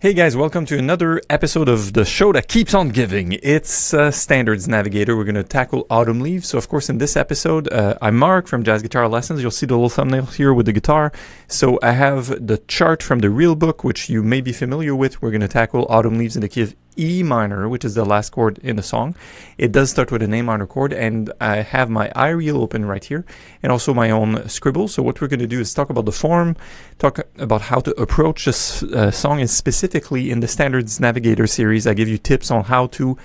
Hey guys, welcome to another episode of the show that keeps on giving. It's Standards Navigator. We're going to tackle Autumn Leaves. So of course in this episode, I'm Mark from Jazz Guitar Lessons. You'll see the little thumbnail here with the guitar. So I have the chart from the real book, which you may be familiar with. We're going to tackle Autumn Leaves in the key of E minor, which is the last chord in the song. It does start with an A minor chord, and I have my eye reel open right here, and also my own scribble. So what we're going to do is talk about the form, talk about how to approach this song, and specifically in the Standards Navigator series, I give you tips on how to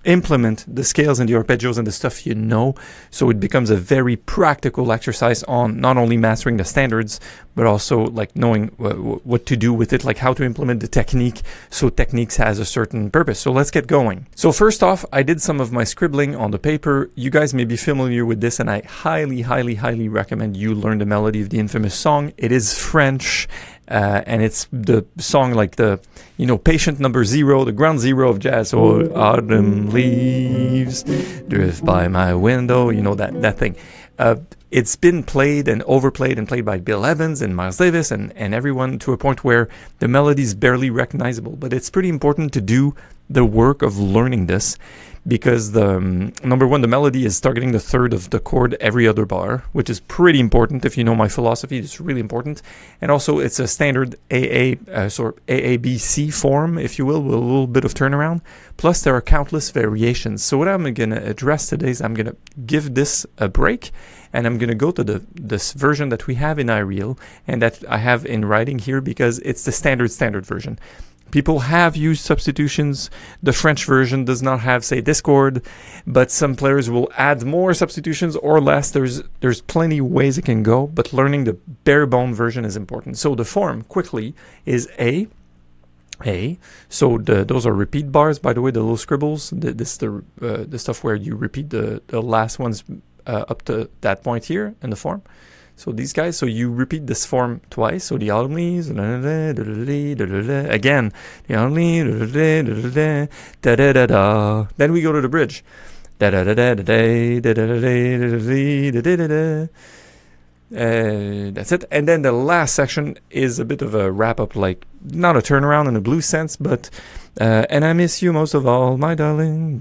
implement the scales and the arpeggios and the stuff you know, so it becomes a very practical exercise on not only mastering the standards, but also like knowing what to do with it, like how to implement the technique, so techniques has a certain purpose. So let's get going. So first off, I did some of my scribbling on the paper. You guys may be familiar with this, and I highly recommend you learn the melody of the infamous song. It is French, and it's the song like the, you know, patient number 0, the ground zero of jazz. So autumn leaves drift by my window, you know, that thing. It's been played and overplayed and played by Bill Evans and Miles Davis and everyone to a point where the melody is barely recognizable. But it's pretty important to do the work of learning this, because the number one, the melody is targeting the third of the chord every other bar, which is pretty important. If you know my philosophy, it's really important. And also it's a standard AABC form, if you will, with a little bit of turnaround. Plus there are countless variations. So what I'm going to address today is I'm going to give this a break, and I'm going to go to this version that we have in iReal and that I have in writing here, because it's the standard version. People have used substitutions. The French version does not have, say, this chord, but some players will add more substitutions or less. There's plenty ways it can go, but learning the bare bone version is important. So the form, quickly, is A. So those are repeat bars, by the way, the little scribbles. This is the stuff where you repeat the last ones up to that point here in the form. So these guys, so you repeat this form twice. So the autumn leaves, again, the autumn leaves, then we go to the bridge. That's it. And then the last section is a bit of a wrap up, like not a turnaround in a blues sense, but and I miss you most of all, my darling.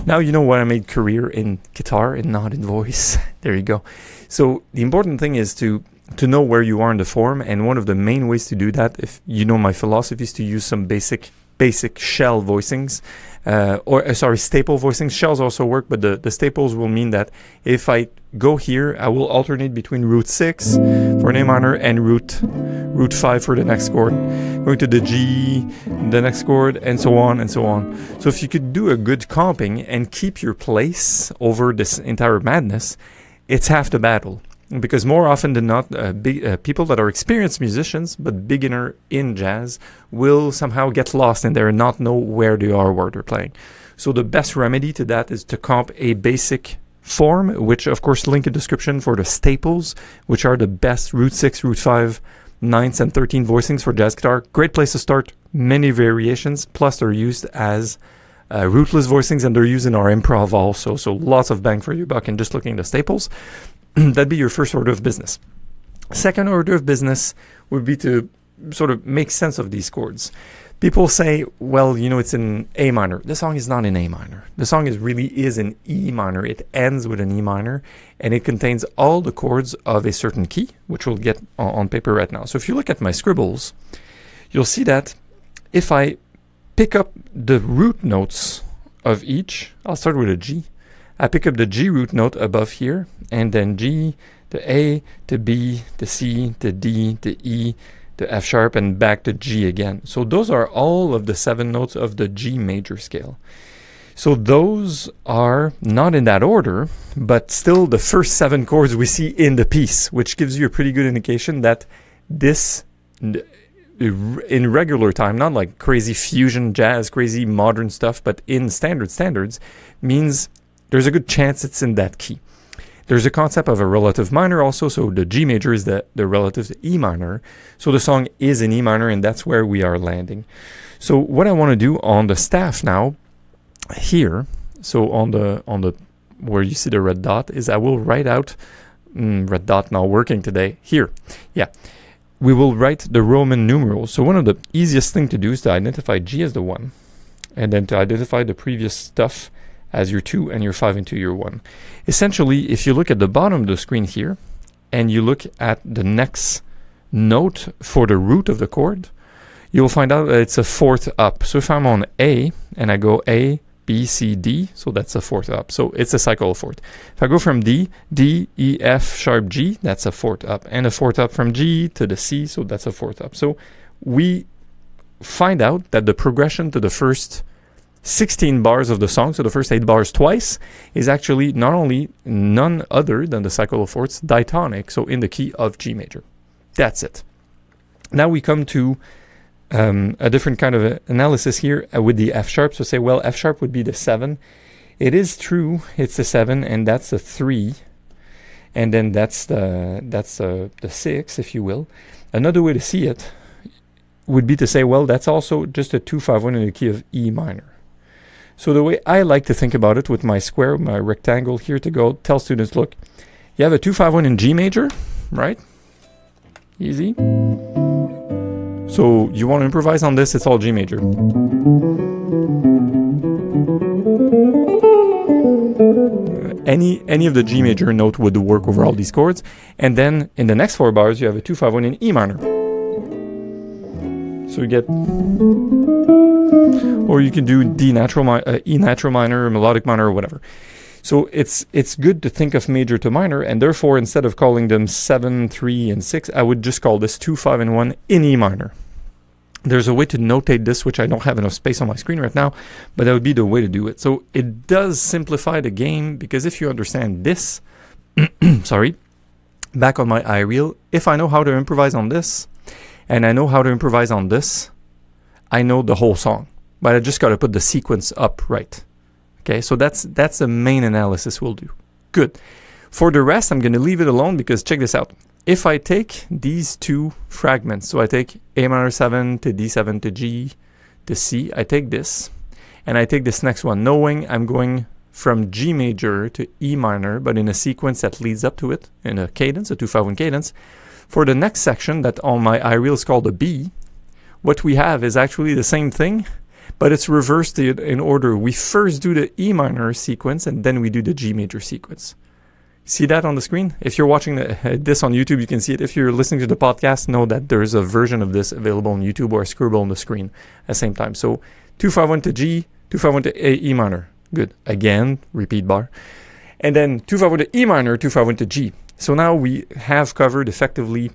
Now you know why I made career in guitar and not in voice. There you go. So the important thing is to know where you are in the form, and one of the main ways to do that, if you know my philosophy, is to use some basic shell voicings, staple voicings. Shells also work, but the staples will mean that if I go here, I will alternate between root 6 for an A minor and root 5 for the next chord, going to the G, the next chord, and so on and so on. So if you could do a good comping and keep your place over this entire madness, it's half the battle. Because more often than not, people that are experienced musicians but beginner in jazz will somehow get lost in there and not know where they are while they're playing. So the best remedy to that is to comp a basic form, which of course link in description for the staples, which are the best root 6, root 5, 9th and 13th voicings for jazz guitar. Great place to start, many variations, plus they're used as rootless voicings, and they're used in our improv also, so lots of bang for your buck in just looking at the staples. That'd be your first order of business. Second order of business would be to sort of make sense of these chords. People say, well, you know, it's in A minor. The song is not in A minor. The song really is in E minor. It ends with an E minor, and it contains all the chords of a certain key, which we'll get on paper right now. So if you look at my scribbles, you'll see that if I pick up the root notes of each, I'll start with a G. I pick up the G root note above here, and then G, to A, to B, to C, to D, to E, to F sharp, and back to G again. So those are all of the 7 notes of the G major scale. So those are not in that order, but still the first 7 chords we see in the piece, which gives you a pretty good indication that this, in regular time, not like crazy fusion jazz, crazy modern stuff, but in standards, means there's a good chance it's in that key. There's a concept of a relative minor also, so the G major is the relative to E minor. So the song is in E minor, and that's where we are landing. So what I want to do on the staff now, here, so on the where you see the red dot, is I will write out, red dot not working today, here, yeah. we will write the Roman numerals. So one of the easiest thing to do is to identify G as the 1, and then to identify the previous stuff as your 2 and your 5 into your 1. Essentially, if you look at the bottom of the screen here, and you look at the next note for the root of the chord, you'll find out that it's a 4th up. So if I'm on A, and I go A, B, C, D, so that's a 4th up. So it's a cycle of 4th. If I go from D, D, E, F, sharp G, that's a 4th up. And a 4th up from G to the C, so that's a 4th up. So we find out that the progression to the first 16 bars of the song, so the first 8 bars twice, is actually not only none other than the cycle of 4ths, diatonic, so in the key of G major. That's it. Now we come to a different kind of analysis here with the F sharp. So say, well, F sharp would be the 7. It is true, it's the 7, and that's the 3, and then that's the 6, if you will. Another way to see it would be to say, well, that's also just a 2-5-1 in the key of E minor. So the way I like to think about it with my square, my rectangle here to go, tell students, look, you have a 2-5-1 in G major, right? Easy. So you want to improvise on this, it's all G major. Any of the G major note would work over all these chords. And then in the next 4 bars, you have a 2-5-1 in E minor. So you get, or you can do D natural, E natural minor, melodic minor, or whatever. So it's good to think of major to minor, and therefore instead of calling them 7, 3, and 6, I would just call this 2, 5, and 1 in E minor. There's a way to notate this, which I don't have enough space on my screen right now, but that would be the way to do it. So it does simplify the game, because if you understand this, sorry, back on my iReel, if I know how to improvise on this, and I know how to improvise on this, I know the whole song, but I just got to put the sequence up right. Okay, so that's the main analysis we'll do. Good. For the rest, I'm going to leave it alone, because check this out. If I take these 2 fragments, so I take A minor 7 to D7 to G to C, I take this, and I take this next one, knowing I'm going from G major to E minor, but in a sequence that leads up to it, in a cadence, a 2-5-1 cadence. For the next section that on my iReel is called a B, what we have is actually the same thing, but it's reversed in order. We first do the E minor sequence, and then we do the G major sequence. See that on the screen? If you're watching this on YouTube, you can see it. If you're listening to the podcast, know that there's a version of this available on YouTube, or a scribble on the screen at the same time. So 2-5-1 to G, 2-5-1 to A, E minor. Good. Again, repeat bar. And then 2-5-1 to E minor, 2-5-1 to G. So now we have covered effectively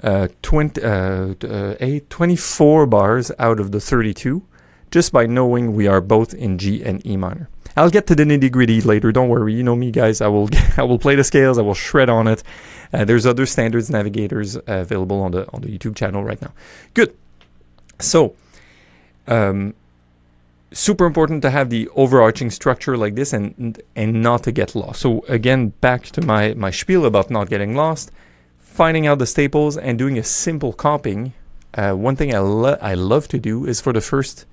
24 bars out of the 32, just by knowing we are both in G and E minor. I'll get to the nitty-gritty later, don't worry. You know me, guys. I will play the scales, I will shred on it. There's other Standards Navigators available on the YouTube channel right now. Good. So, super important to have the overarching structure like this, and not to get lost. So again, back to my spiel about not getting lost, finding out the staples and doing a simple comping. One thing I love to do is for the first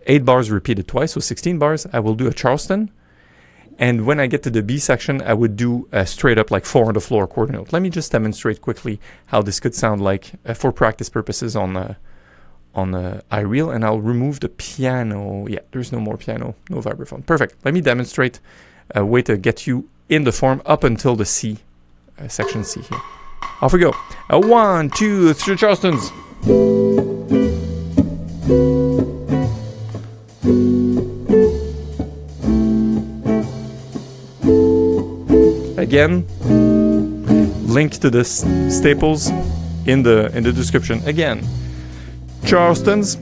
8 bars repeated twice, so 16 bars, I will do a Charleston. And when I get to the B section, I would do a straight up like 4 on the floor quarter note. Let me just demonstrate quickly how this could sound like for practice purposes on iReel, and I'll remove the piano. Yeah, there's no more piano, no vibraphone. Perfect. Let me demonstrate a way to get you in the form up until the C, section C here. Off we go. 1, 2, 3 Charlestons. Again, link to the staples in the description. Again, Charlestons.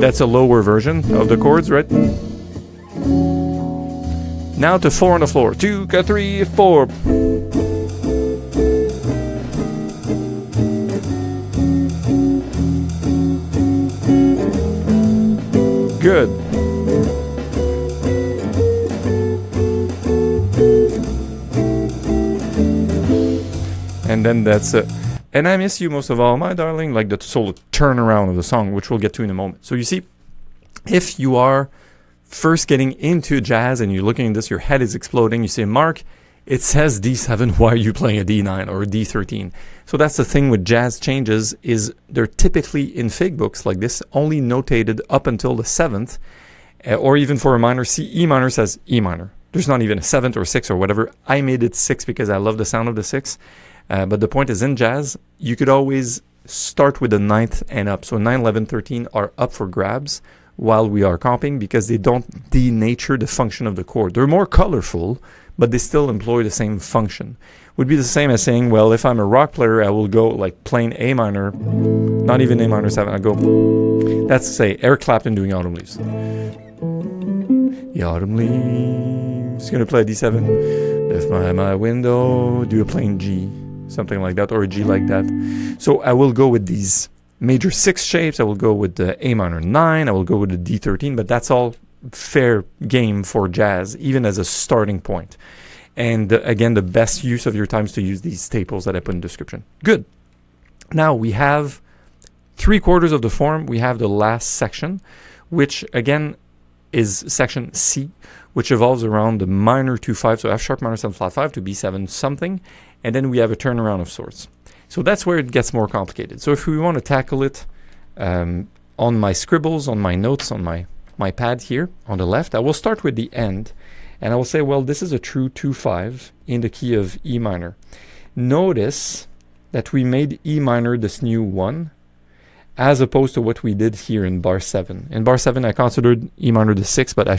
That's a lower version of the chords, right? Now to 4 on the floor. 2, 3, 4. Good. And then that's it. And I miss you most of all, my darling, like the solo turnaround of the song, which we'll get to in a moment. So you see, if you are first getting into jazz and you're looking at this, your head is exploding. You say, Mark, it says D7, why are you playing a D9 or a D13? So that's the thing with jazz changes, is they're typically in fig books like this, only notated up until the 7th, or even for a minor, see E minor says E minor. There's not even a 7th or 6th or whatever. I made it 6 because I love the sound of the 6. But the point is, in jazz, you could always start with the 9th and up. So 9, 11, 13 are up for grabs while we are comping, because they don't denature the function of the chord. They're more colorful, but they still employ the same function. Would be the same as saying, well, if I'm a rock player, I will go like plain A minor, not even A minor 7. I go, that's to say, Eric Clapton doing Autumn Leaves. The autumn leaves, gonna play a D7, lift my window, do a plain G, something like that, or a G like that. So I will go with these major 6 shapes, I will go with the A minor 9, I will go with the D13, but that's all fair game for jazz, even as a starting point. And again, the best use of your time is to use these staples that I put in the description. Good. Now we have 3/4 of the form. We have the last section, which again is section C, which evolves around the minor 2/5, so F sharp minor 7 flat 5 to B7 something, and then we have a turnaround of sorts. So that's where it gets more complicated. So if we want to tackle it on my scribbles, on my notes, on my pad here on the left, I will start with the end, and I will say, well, this is a true 2/5 in the key of E minor. Notice that we made E minor this new 1, as opposed to what we did here in bar 7. In bar 7, I considered E minor the 6, but I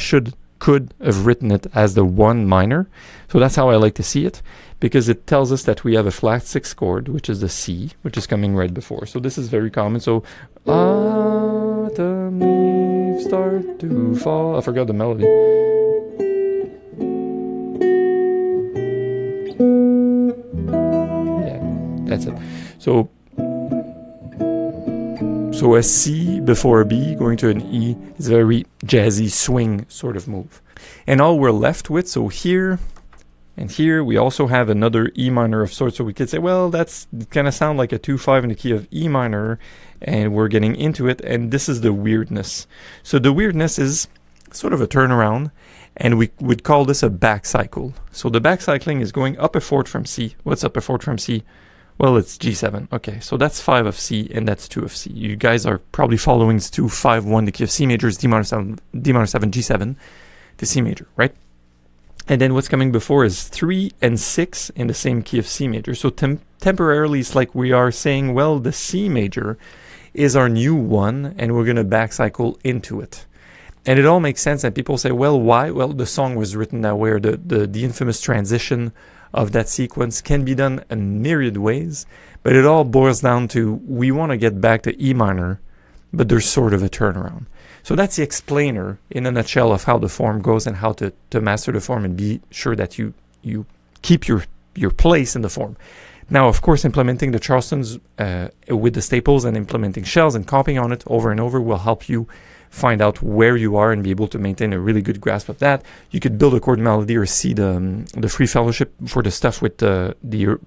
could have written it as the 1 minor. So that's how I like to see it, because it tells us that we have a flat 6 chord, which is the C, which is coming right before. So this is very common. So, autumn leaves start to fall. I forgot the melody. Yeah, that's it. So a C before a B going to an E is a very jazzy swing sort of move. And all we're left with, so here and here, we also have another E minor of sorts. So we could say, well, that's kind of sound like a 2/5 in the key of E minor, and we're getting into it, and this is the weirdness. So the weirdness is sort of a turnaround, and we would call this a back cycle. So the back cycling is going up a 4th from C. What's up a 4th from C? Well, it's G7. Okay, so that's 5 of C, and that's 2 of C. You guys are probably following 2, 5, 1, the key of C major is D minor 7, G7 to C major, right? And then what's coming before is 3 and 6 in the same key of C major. So temporarily, it's like we are saying, well, the C major is our new 1, and we're going to back cycle into it. And it all makes sense, and people say, well, why? Well, the song was written that way, or the infamous transition of that sequence can be done in myriad ways, but it all boils down to, we want to get back to E minor, but there's sort of a turnaround. So that's the explainer in a nutshell of how the form goes and how to master the form and be sure that you keep your place in the form. Now, of course, implementing the Charlestons with the staples and implementing shells and comping on it over and over will help you find out where you are and be able to maintain a really good grasp of that. You could build a chord melody or see the free fellowship for the stuff with the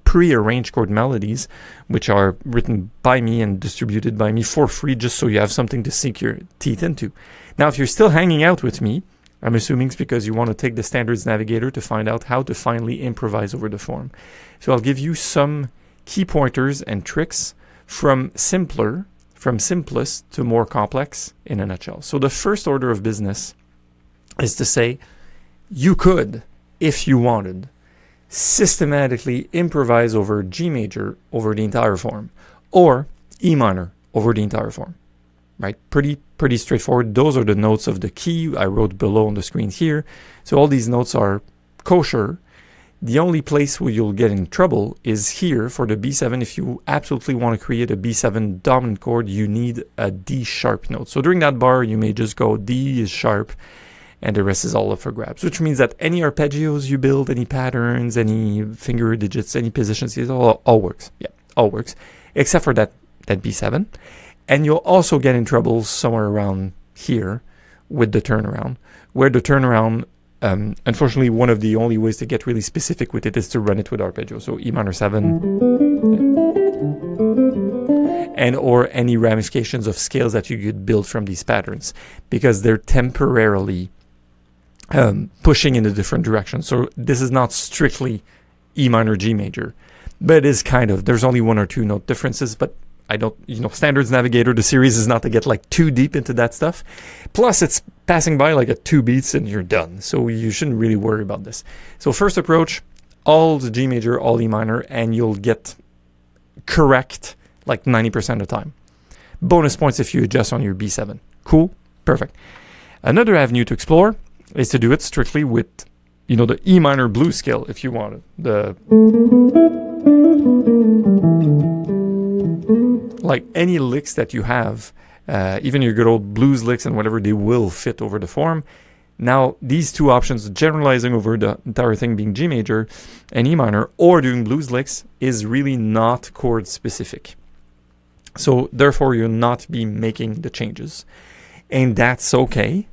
pre-arranged chord melodies, which are written by me and distributed by me for free, just so you have something to sink your teeth into. Now, if you're still hanging out with me, I'm assuming it's because you want to take the Standards Navigator to find out how to finally improvise over the form. So I'll give you some key pointers and tricks from simplest to more complex in a nutshell. So the first order of business is to say, you could, if you wanted, systematically improvise over G major over the entire form, or E minor over the entire form, right? Pretty straightforward. Those are the notes of the key I wrote below on the screen here. So all these notes are kosher. The only place where you'll get in trouble is here for the B7. If you absolutely want to create a B7 dominant chord, you need a D sharp note. So during that bar, you may just go D is sharp, and the rest is all up for grabs, which means that any arpeggios you build, any patterns, any finger digits, any positions, it all works. Yeah, all works, except for that B7. And you'll also get in trouble somewhere around here with the turnaround, where the turnaround, unfortunately, one of the only ways to get really specific with it is to run it with arpeggio. So E minor 7, and or any ramifications of scales that you could build from these patterns, because they're temporarily pushing in a different direction. So this is not strictly E minor, G major, but it is kind of. There's only 1 or 2 note differences, but I don't, Standards Navigator, the series is not to get like too deep into that stuff. Plus, it's passing by like at 2 beats and you're done. So you shouldn't really worry about this. So first approach, all the G major, all E minor, and you'll get correct like 90% of the time. Bonus points if you adjust on your B7. Cool? Perfect. Another avenue to explore is to do it strictly with, the E minor blues scale if you want it. Like any licks that you have, even your good old blues licks and whatever, they will fit over the form. Now, these 2 options, generalizing over the entire thing being G major and E minor, or doing blues licks, is really not chord specific. So therefore, you'll not be making the changes. And that's okay.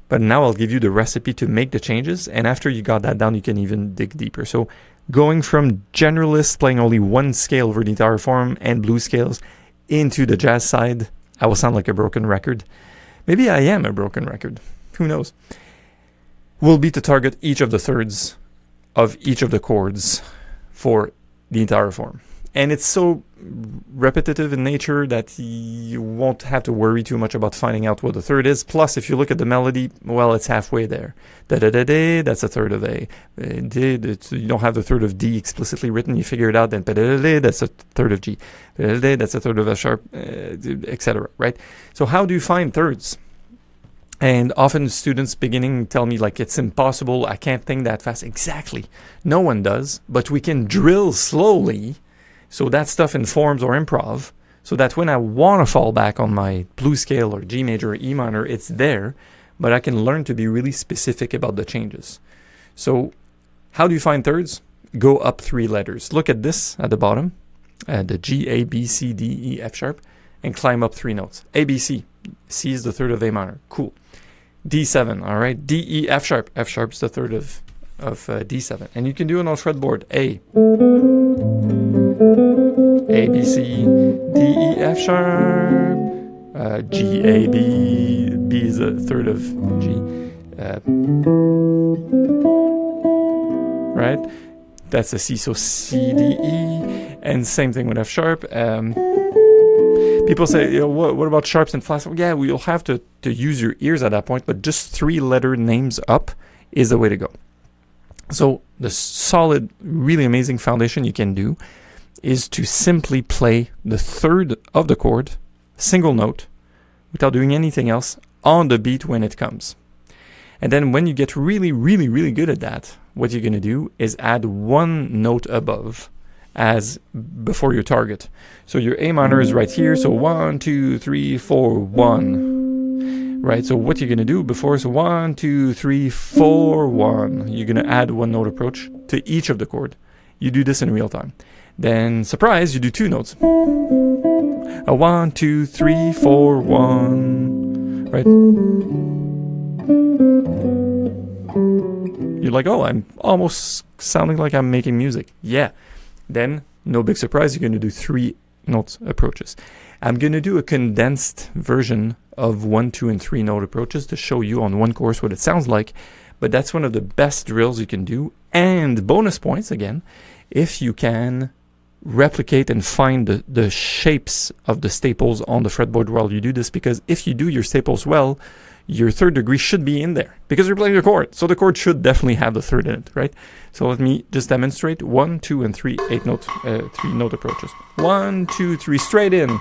But now I'll give you the recipe to make the changes. And after you got that down, you can even dig deeper. So going from generalist, playing only 1 scale over the entire form and blues scales, into the jazz side, I will sound like a broken record. Maybe I am a broken record. Who knows? Will be to target each of the thirds of each of the chords for the entire form. And it's so repetitive in nature that you won't have to worry too much about finding out what the third is. Plus, if you look at the melody, well, it's halfway there. Da-da-da-da, that's a third of A. You don't have the third of D explicitly written. You figure it out, then da-da-da-da, that's a third of G. Da-da-da-da, that's a third of F sharp, etc. Right? So how do you find thirds? And often students beginning tell me like, it's impossible, I can't think that fast. Exactly. No one does, but we can drill slowly. So that stuff informs or improv, so that when I want to fall back on my blues scale or G major or E minor, it's there, but I can learn to be really specific about the changes. So how do you find thirds? Go up 3 letters. Look at this at the bottom, the G, A, B, C, D, E, F sharp, and climb up 3 notes. A, B, C. C is the third of A minor. Cool. D7, all right? D, E, F sharp. F sharp's the third of D7. And you can do it on fretboard. A, B, C, D, E, F sharp, G, A, B, B is a third of G, right? That's a C, so C, D, E, and same thing with F sharp. People say, what about sharps and flats? Well, yeah, you'll have to use your ears at that point, but just 3-letter names up is the way to go. So the solid, really amazing foundation you can do is to simply play the third of the chord, single note, without doing anything else, on the beat when it comes. And then when you get really, really, really good at that, what you're going to do is add 1 note above as before your target. So your A minor is right here, so 1, 2, 3, 4, 1. Right, so what you're going to do before is 1, 2, 3, 4, 1. You're going to add 1 note approach to each of the chord. You do this in real time. Then, surprise, you do 2 notes. A 1, 2, 3, 4, 1. Right? You're like, oh, I'm almost sounding like I'm making music. Yeah. Then, no big surprise, you're going to do 3 notes approaches. I'm going to do a condensed version of 1, 2, and 3 note approaches to show you on one course what it sounds like. But that's one of the best drills you can do. And bonus points, again, if you can replicate and find the shapes of the staples on the fretboard while you do this, because if you do your staples well, your third degree should be in there because you're playing a chord. So the chord should definitely have the third in it, right? So let me just demonstrate 1, 2, and 3, 3 note approaches. 1, 2, 3, straight in.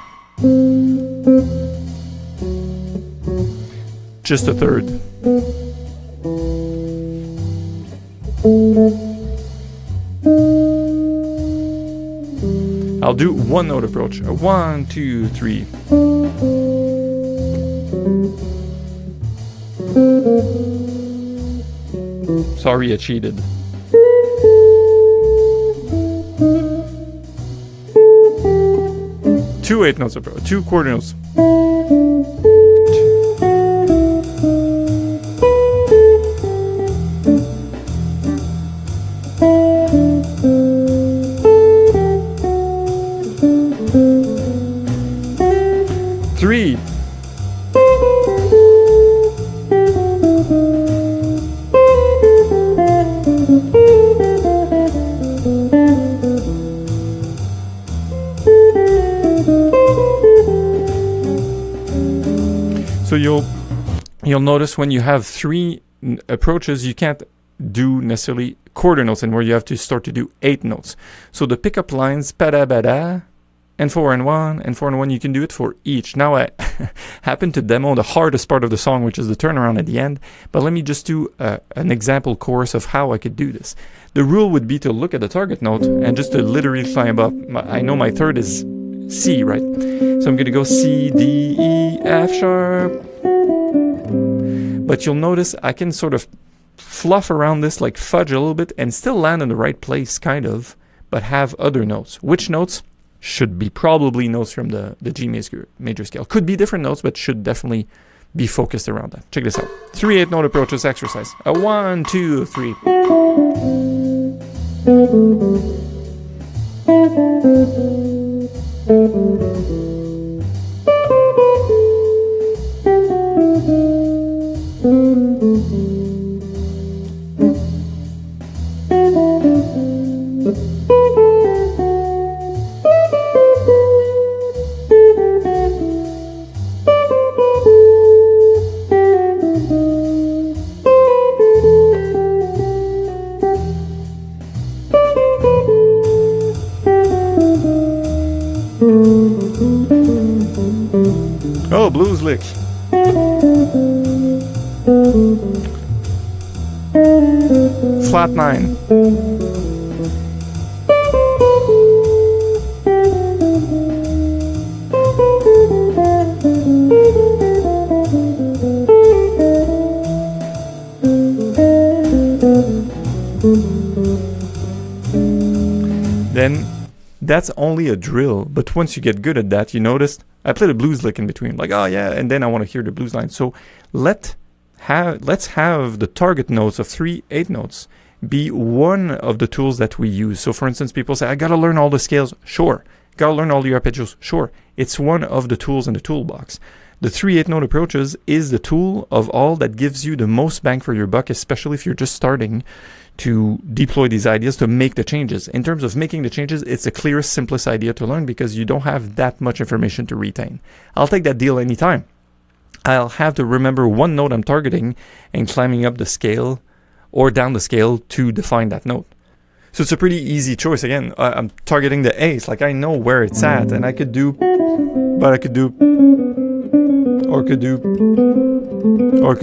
Just a third. I'll do 1 note approach. 1, 2, 3. Sorry, I cheated. Two 8 notes approach. 2 quarter notes. you'll notice when you have 3 approaches, you can't do necessarily quarter notes anymore. You have to start to do 8 notes. So the pickup lines, pada-bada, and 4 and 1, and 4 and 1, you can do it for each. Now I happen to demo the hardest part of the song, which is the turnaround at the end, but let me just do an example chorus of how I could do this. The rule would be to look at the target note and just to literally climb up. I know my third is C, right? So I'm going to go C, D, E, F sharp. But you'll notice I can sort of fluff around this, like fudge a little bit, and still land in the right place, kind of, but have other notes. Which notes? Should be probably notes from the G major scale. Could be different notes, but should definitely be focused around that. Check this out. 3 8-note approaches exercise. A 1, 2, 3. Oh, blues lick. Flat 9. Then that's only a drill, but once you get good at that, you notice I played a blues lick in between, like, oh yeah, and then I want to hear the blues line. So let's have the target notes of 3 8 notes be one of the tools that we use. So for instance, people say, I gotta learn all the scales. Sure. Gotta learn all the arpeggios. Sure. It's one of the tools in the toolbox. The 3 8-note approaches is the tool of all that gives you the most bang for your buck, especially if you're just starting to deploy these ideas to make the changes. In terms of making the changes, it's the clearest, simplest idea to learn because you don't have that much information to retain. I'll take that deal anytime. I'll have to remember one note I'm targeting and climbing up the scale or down the scale to define that note. So it's a pretty easy choice. Again, I'm targeting the A's, like I know where it's at, and I could do, but I could do, or could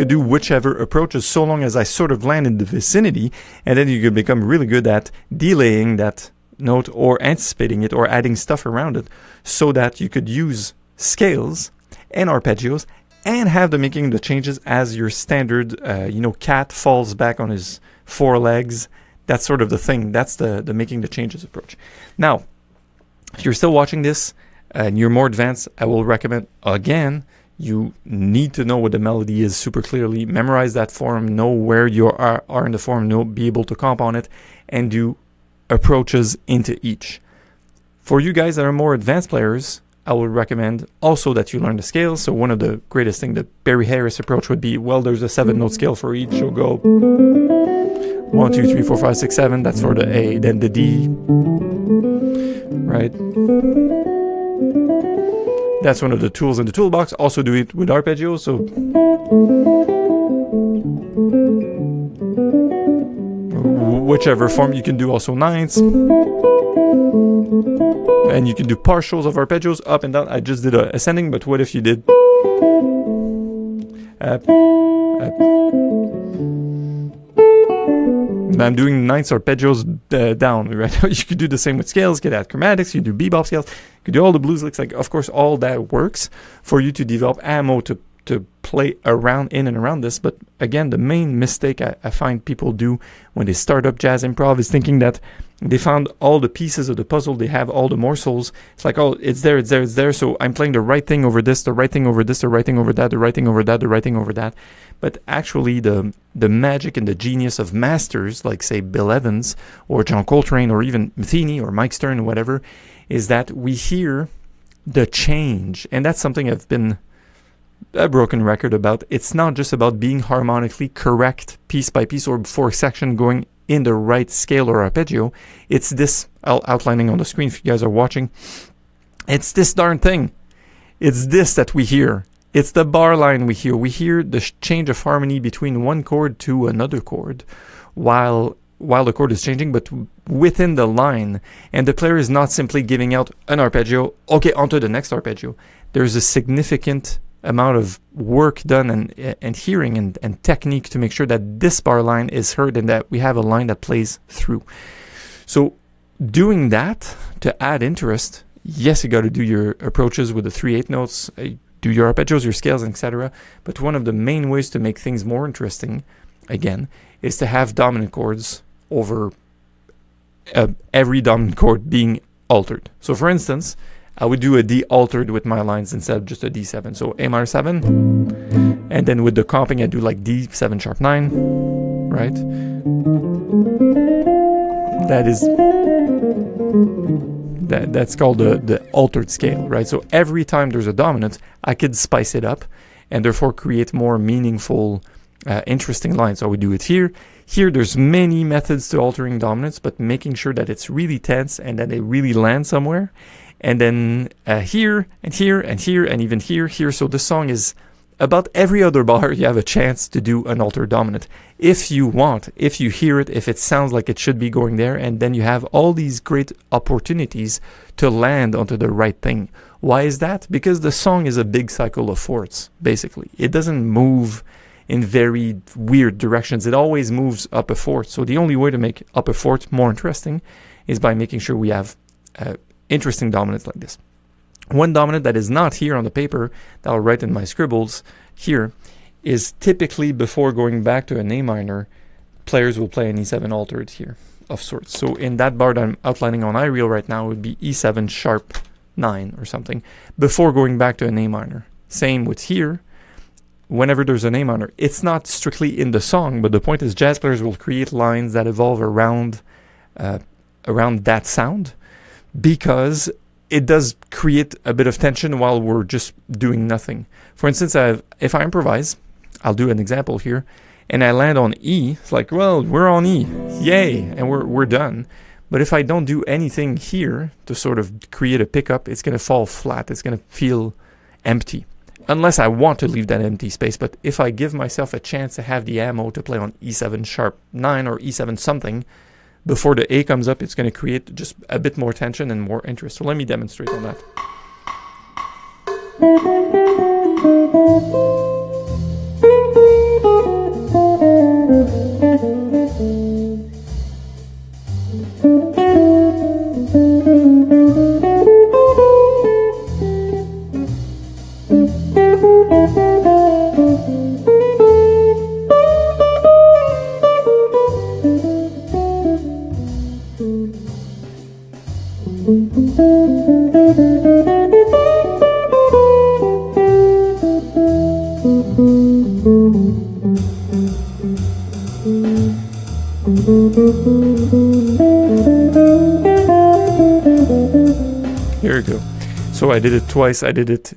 do whichever approaches, so long as I sort of land in the vicinity, and then you could become really good at delaying that note or anticipating it or adding stuff around it, so that you could use scales and arpeggios and have the making the changes as your standard, cat falls back on his 4 legs. That's sort of the thing. That's the making the changes approach. Now, if you're still watching this and you're more advanced, I will recommend, again, you need to know what the melody is super clearly. Memorize that form, know where you are in the form, be able to comp on it, and do approaches into each. For you guys that are more advanced players, I would recommend also that you learn the scales. So one of the greatest things, the Barry Harris approach would be, well, there's a 7-note scale for each. So go 1, 2, 3, 4, 5, 6, 7. That's for the A. Then the D. Right? That's one of the tools in the toolbox. Also do it with arpeggios. So whichever form, you can do also 9ths. And you can do partials of arpeggios up and down. I just did a ascending, but what if you did up, up. I'm doing 9ths arpeggios down, right? You could do the same with scales, you could add chromatics, you could do bebop scales, you could do all the blues licks. Like, of course, all that works for you to develop ammo to play around, in and around this. But again, the main mistake I find people do when they start up jazz improv is thinking that they found all the pieces of the puzzle, they have all the morsels. It's like, oh, it's there, it's there, it's there. So I'm playing the right thing over this, the right thing over this, the right thing over that, the right thing over that, the right thing over that. But actually the magic and the genius of masters, like say Bill Evans or John Coltrane or even Metheny or Mike Stern or whatever, is that we hear the change. And that's something I've been a broken record about. It's not just about being harmonically correct piece by piece or for section going in the right scale or arpeggio. It's this, outlining on the screen if you guys are watching. It's this darn thing. It's this that we hear. It's the bar line we hear. We hear the change of harmony between one chord to another chord while the chord is changing, but within the line. And the player is not simply giving out an arpeggio, okay, onto the next arpeggio. There's a significant amount of work done and hearing and technique to make sure that this bar line is heard and that we have a line that plays through. So doing that to add interest, yes, you got to do your approaches with the 3/8 notes, do your arpeggios, your scales, etc. But one of the main ways to make things more interesting, again, is to have dominant chords over every dominant chord being altered. So for instance, I would do a D altered with my lines instead of just a D7. So A minor 7, and then with the comping I do like D7 sharp 9, right? That's called the altered scale, right? So every time there's a dominant, I could spice it up and therefore create more meaningful, interesting lines. So we do it here. Here there's many methods to altering dominants, but making sure that it's really tense and that it really lands somewhere. And then here, and here, and here, and even here, here. So the song is about every other bar, you have a chance to do an altered dominant. If you want, if you hear it, if it sounds like it should be going there, and then you have all these great opportunities to land onto the right thing. Why is that? Because the song is a big cycle of fourths, basically. It doesn't move in very weird directions. It always moves up a fourth. So the only way to make up a fourth more interesting is by making sure we have interesting dominants like this. One dominant that is not here on the paper that I'll write in my scribbles here is typically before going back to an A minor, players will play an E7 altered here of sorts. So in that bar that I'm outlining on iReal right now, it would be E7 sharp 9 or something before going back to an A minor. Same with here. Whenever there's an A minor, it's not strictly in the song, but the point is jazz players will create lines that evolve around that sound, because it does create a bit of tension while we're just doing nothing. For instance, if I improvise, I'll do an example here, and I land on E, it's like, well, we're on E, yay, and we're done. But if I don't do anything here to sort of create a pickup, it's going to fall flat, it's going to feel empty. Unless I want to leave that empty space, but if I give myself a chance to have the ammo to play on E7 sharp 9 or E7 something, before the A comes up, it's going to create just a bit more tension and more interest. So let me demonstrate on that. Here we go. So I did it twice. I did it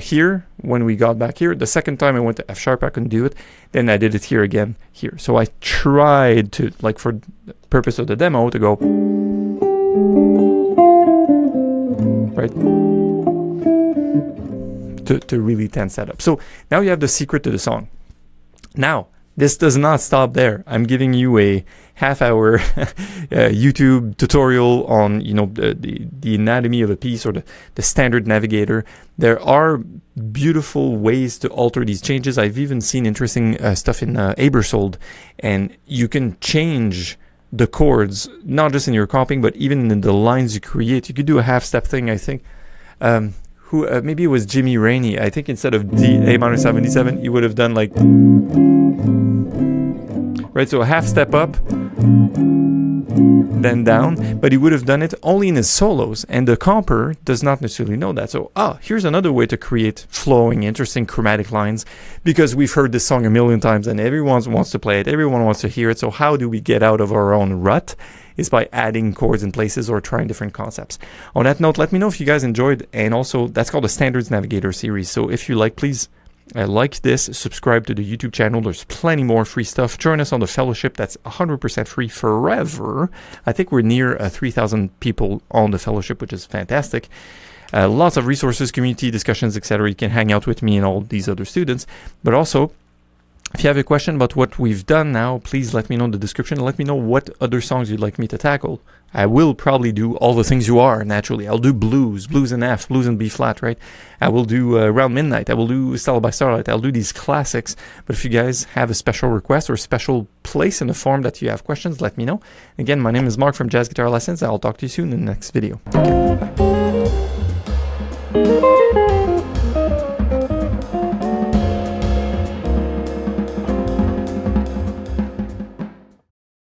here when we got back here. The second time I went to F sharp, I couldn't do it. Then I did it here again, here. So I tried to, like for the purpose of the demo, to go, right? To really tense that up. So now you have the secret to the song. Now, this does not stop there. I'm giving you a half-hour YouTube tutorial on, you know, the anatomy of a piece, or the Standard Navigator. There are beautiful ways to alter these changes. I've even seen interesting stuff in Abersold, and you can change the chords, not just in your comping, but even in the lines you create. You could do a half-step thing, I think. Maybe it was Jimmy Rainey. I think instead of A minor 77, he would have done like, right? So a half step up, then down, but he would have done it only in his solos, and the comper does not necessarily know that. So, here's another way to create flowing, interesting chromatic lines, because we've heard this song a million times and everyone wants to play it, everyone wants to hear it. So how do we get out of our own rut? Is by adding chords in places or trying different concepts. On that note, let me know if you guys enjoyed, and also that's called the Standards Navigator series. So if you like, please like this, subscribe to the YouTube channel. There's plenty more free stuff. Join us on the fellowship. That's 100% free forever. I think we're near 3,000 people on the fellowship, which is fantastic. Lots of resources, community discussions, etc. You can hang out with me and all these other students. But also, if you have a question about what we've done now, please let me know in the description. Let me know what other songs you'd like me to tackle. I will probably do all the things you are, naturally. I'll do blues in F, blues in B flat, right? I will do Around Midnight. I will do Stella by Starlight. I'll do these classics. But if you guys have a special request or a special place in the form that you have questions, let me know. Again, my name is Mark from Jazz Guitar Lessons. I'll talk to you soon in the next video.